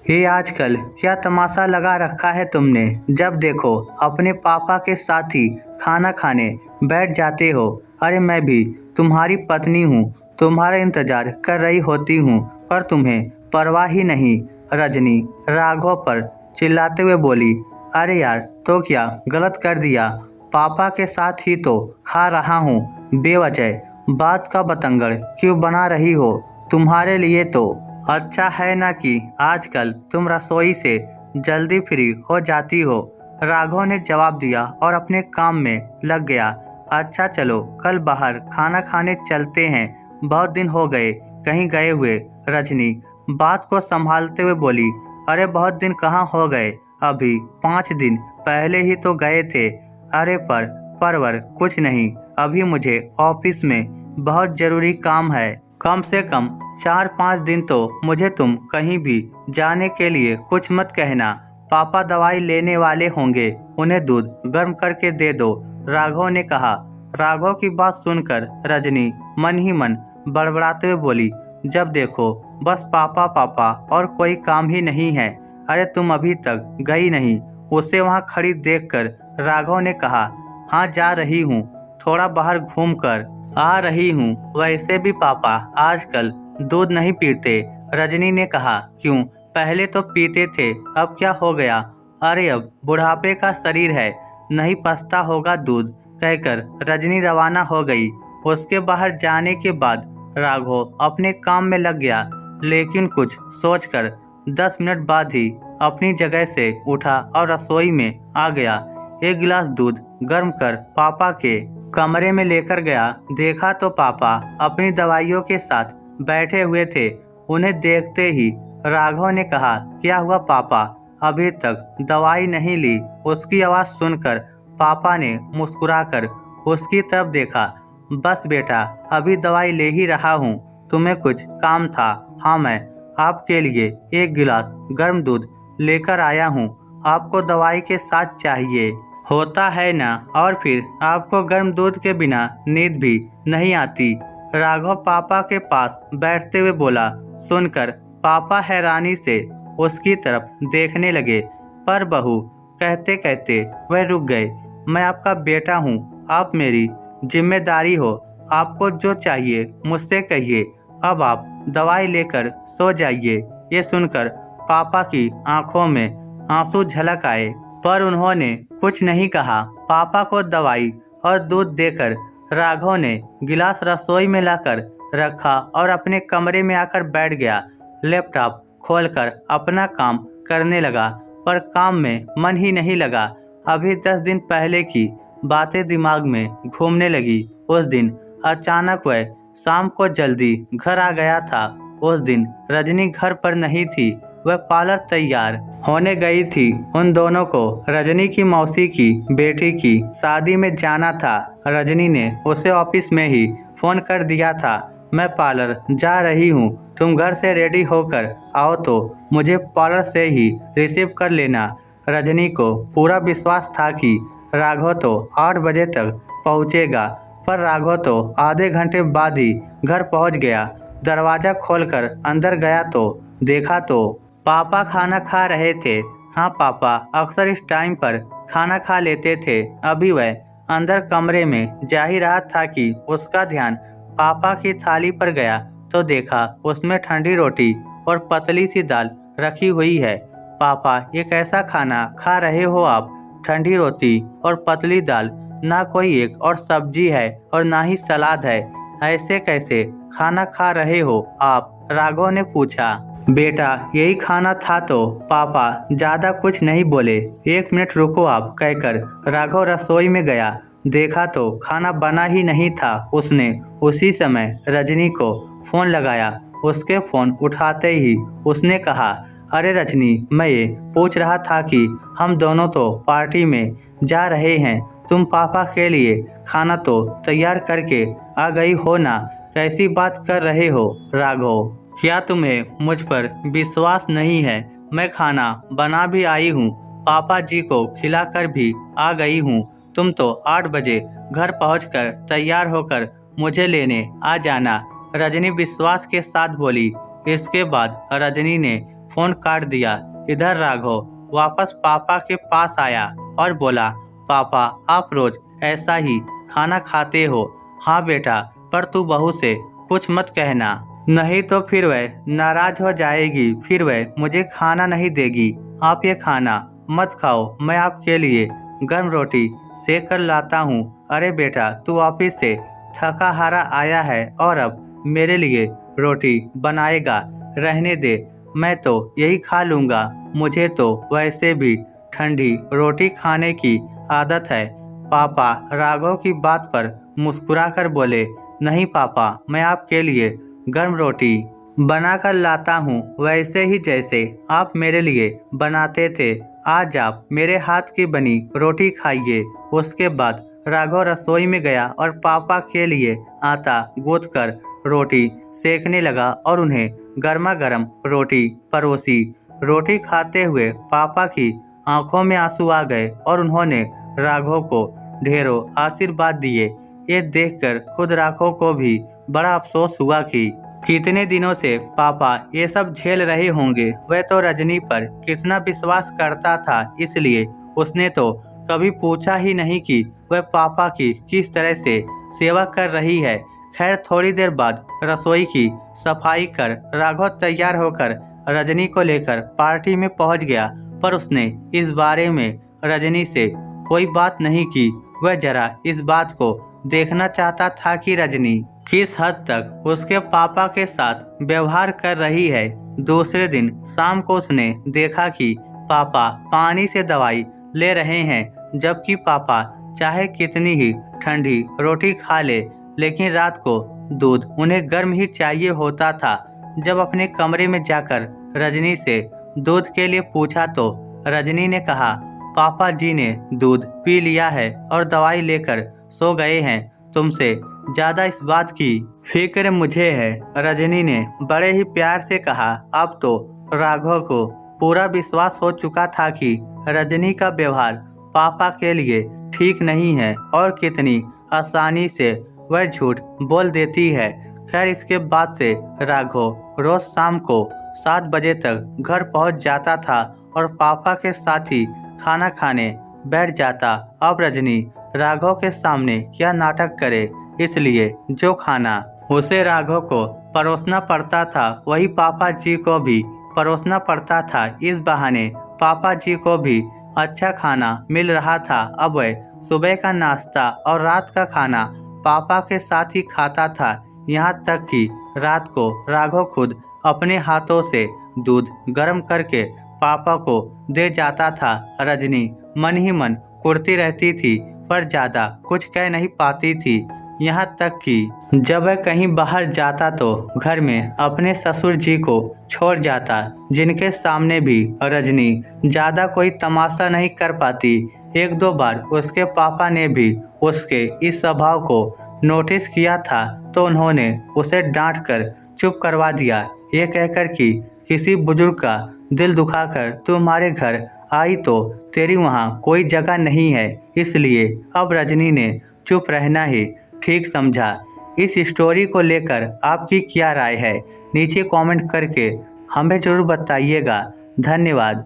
ये आजकल क्या तमाशा लगा रखा है तुमने? जब देखो अपने पापा के साथ ही खाना खाने बैठ जाते हो। अरे मैं भी तुम्हारी पत्नी हूँ, तुम्हारा इंतजार कर रही होती हूँ, पर तुम्हें परवाह ही नहीं। रजनी राघव पर चिल्लाते हुए बोली, अरे यार तो क्या गलत कर दिया? पापा के साथ ही तो खा रहा हूँ, बेवजह बात का बतंगड़ क्यों बना रही हो? तुम्हारे लिए तो अच्छा है ना कि आजकल तुम रसोई से जल्दी फ्री हो जाती हो। राघव ने जवाब दिया और अपने काम में लग गया। अच्छा चलो कल बाहर खाना खाने चलते हैं, बहुत दिन हो गए कहीं गए हुए। रजनी बात को संभालते हुए बोली, अरे बहुत दिन कहाँ हो गए, अभी 5 दिन पहले ही तो गए थे। अरे परवर कुछ नहीं, अभी मुझे ऑफिस में बहुत जरूरी काम है। कम से कम 4-5 दिन तो मुझे तुम कहीं भी जाने के लिए कुछ मत कहना। पापा दवाई लेने वाले होंगे, उन्हें दूध गर्म करके दे दो, राघव ने कहा। राघव की बात सुनकर रजनी मन ही मन बड़बड़ाते हुए बोली, जब देखो बस पापा पापा और कोई काम ही नहीं है। अरे तुम अभी तक गई नहीं? उसे वहाँ खड़ी देखकर राघव ने कहा, हाँ जा रही हूँ, थोड़ा बाहर घूम कर आ रही हूँ। वैसे भी पापा आजकल दूध नहीं पीते, रजनी ने कहा। क्यों? पहले तो पीते थे, अब क्या हो गया? अरे अब बुढ़ापे का शरीर है, नहीं पचता होगा दूध, कहकर रजनी रवाना हो गई। उसके बाहर जाने के बाद राघव अपने काम में लग गया, लेकिन कुछ सोचकर 10 मिनट बाद ही अपनी जगह से उठा और रसोई में आ गया। एक गिलास दूध गर्म कर पापा के कमरे में लेकर गया। देखा तो पापा अपनी दवाइयों के साथ बैठे हुए थे। उन्हें देखते ही राघव ने कहा, क्या हुआ पापा, अभी तक दवाई नहीं ली? उसकी आवाज़ सुनकर पापा ने मुस्कुराकर उसकी तरफ देखा। बस बेटा अभी दवाई ले ही रहा हूँ, तुम्हें कुछ काम था? हाँ मैं आपके लिए एक गिलास गर्म दूध लेकर आया हूँ, आपको दवाई के साथ चाहिए होता है ना, और फिर आपको गर्म दूध के बिना नींद भी नहीं आती। राघव पापा के पास बैठते हुए बोला। सुनकर पापा हैरानी से उसकी तरफ देखने लगे, पर बहू कहते कहते वह रुक गए। मैं आपका बेटा हूँ, आप मेरी जिम्मेदारी हो, आपको जो चाहिए मुझसे कहिए, अब आप दवाई लेकर सो जाइए। ये सुनकर पापा की आंखों में आंसू झलक आए, पर उन्होंने कुछ नहीं कहा। पापा को दवाई और दूध देकर राघव ने गिलास रसोई में लाकर रखा और अपने कमरे में आकर बैठ गया। लैपटॉप खोलकर अपना काम करने लगा, पर काम में मन ही नहीं लगा। अभी 10 दिन पहले की बातें दिमाग में घूमने लगी। उस दिन अचानक वह शाम को जल्दी घर आ गया था। उस दिन रजनी घर पर नहीं थी, वह पार्लर तैयार होने गई थी। उन दोनों को रजनी की मौसी की बेटी की शादी में जाना था। रजनी ने उसे ऑफिस में ही फोन कर दिया था, मैं पार्लर जा रही हूँ, तुम घर से रेडी होकर आओ तो मुझे पार्लर से ही रिसीव कर लेना। रजनी को पूरा विश्वास था कि राघव तो 8 बजे तक पहुँचेगा, पर राघव तो आधे घंटे बाद ही घर पहुँच गया। दरवाज़ा खोलकर अंदर गया तो देखा तो पापा खाना खा रहे थे। हाँ पापा अक्सर इस टाइम पर खाना खा लेते थे। अभी वह अंदर कमरे में जा ही रहा था कि उसका ध्यान पापा की थाली पर गया तो देखा उसमें ठंडी रोटी और पतली सी दाल रखी हुई है। पापा ये कैसा खाना खा रहे हो आप? ठंडी रोटी और पतली दाल, ना कोई एक और सब्जी है और ना ही सलाद है, ऐसे कैसे खाना खा रहे हो आप? राघव ने पूछा। बेटा यही खाना था तो पापा ज़्यादा कुछ नहीं बोले। 1 मिनट रुको आप, कहकर राघव रसोई में गया। देखा तो खाना बना ही नहीं था। उसने उसी समय रजनी को फ़ोन लगाया। उसके फ़ोन उठाते ही उसने कहा, अरे रजनी, मैं ये पूछ रहा था कि हम दोनों तो पार्टी में जा रहे हैं, तुम पापा के लिए खाना तो तैयार करके आ गई हो ना? कैसी बात कर रहे हो राघव? क्या तुम्हें मुझ पर विश्वास नहीं है? मैं खाना बना भी आई हूँ, पापा जी को खिलाकर भी आ गई हूँ। तुम तो 8 बजे घर पहुँचकर तैयार होकर मुझे लेने आ जाना, रजनी विश्वास के साथ बोली। इसके बाद रजनी ने फोन काट दिया। इधर राघव वापस पापा के पास आया और बोला, पापा आप रोज ऐसा ही खाना खाते हो। हाँ बेटा, पर तू बहू से कुछ मत कहना, नहीं तो फिर वह नाराज हो जाएगी, फिर वह मुझे खाना नहीं देगी। आप ये खाना मत खाओ, मैं आपके लिए गर्म रोटी सेक कर लाता हूँ। अरे बेटा, तू ऑफिस से थका हारा आया है और अब मेरे लिए रोटी बनाएगा? रहने दे, मैं तो यही खा लूँगा। मुझे तो वैसे भी ठंडी रोटी खाने की आदत है। पापा राघव की बात पर मुस्कुराकर बोले, नहीं पापा, मैं आपके लिए गर्म रोटी बनाकर लाता हूँ, वैसे ही जैसे आप मेरे लिए बनाते थे। आज आप मेरे हाथ की बनी रोटी खाइए। उसके बाद राघव रसोई में गया और पापा के लिए आटा गूंथकर रोटी सेकने लगा और उन्हें गर्मा गर्म रोटी परोसी। रोटी खाते हुए पापा की आंखों में आंसू आ गए और उन्होंने राघव को ढेरों आशीर्वाद दिए। ये देखकर खुद राघव को भी बड़ा अफसोस हुआ कि कितने दिनों से पापा ये सब झेल रहे होंगे। वह तो रजनी पर कितना विश्वास करता था, इसलिए उसने तो कभी पूछा ही नहीं कि वह पापा की किस तरह से सेवा कर रही है। खैर, थोड़ी देर बाद रसोई की सफाई कर राघव तैयार होकर रजनी को लेकर पार्टी में पहुंच गया, पर उसने इस बारे में रजनी से कोई बात नहीं की। वह जरा इस बात को देखना चाहता था कि रजनी किस हद तक उसके पापा के साथ व्यवहार कर रही है। दूसरे दिन शाम को उसने देखा कि पापा पानी से दवाई ले रहे हैं, जबकि पापा चाहे कितनी ही ठंडी रोटी खा ले, लेकिन रात को दूध उन्हें गर्म ही चाहिए होता था। जब अपने कमरे में जाकर रजनी से दूध के लिए पूछा तो रजनी ने कहा, पापा जी ने दूध पी लिया है और दवाई लेकर सो गए हैं। तुमसे ज्यादा इस बात की फिक्र मुझे है। रजनी ने बड़े ही प्यार से कहा। अब तो राघव को पूरा विश्वास हो चुका था कि रजनी का व्यवहार पापा के लिए ठीक नहीं है और कितनी आसानी से वह झूठ बोल देती है। खैर, इसके बाद से राघव रोज शाम को 7 बजे तक घर पहुंच जाता था और पापा के साथ ही खाना खाने बैठ जाता। अब रजनी राघव के सामने क्या नाटक करे, इसलिए जो खाना उसे राघव को परोसना पड़ता था वही पापा जी को भी परोसना पड़ता था। इस बहाने पापा जी को भी अच्छा खाना मिल रहा था। अब वह सुबह का नाश्ता और रात का खाना पापा के साथ ही खाता था। यहाँ तक कि रात को राघव खुद अपने हाथों से दूध गर्म करके पापा को दे जाता था। रजनी मन ही मन कुड़ती रहती थी, पर ज्यादा कुछ कह नहीं पाती थी। यहाँ तक कि जब वह कहीं बाहर जाता तो घर में अपने ससुर जी को छोड़ जाता, जिनके सामने भी रजनी ज्यादा कोई तमाशा नहीं कर पाती। 1-2 बार उसके पापा ने भी उसके इस स्वभाव को नोटिस किया था, तो उन्होंने उसे डांट कर चुप करवा दिया, ये कहकर कि किसी बुजुर्ग का दिल दुखाकर तुम्हारे घर आई तो तेरी वहाँ कोई जगह नहीं है, इसलिए अब रजनी ने चुप रहना ही ठीक समझा। इस स्टोरी को लेकर आपकी क्या राय है, नीचे कमेंट करके हमें जरूर बताइएगा। धन्यवाद।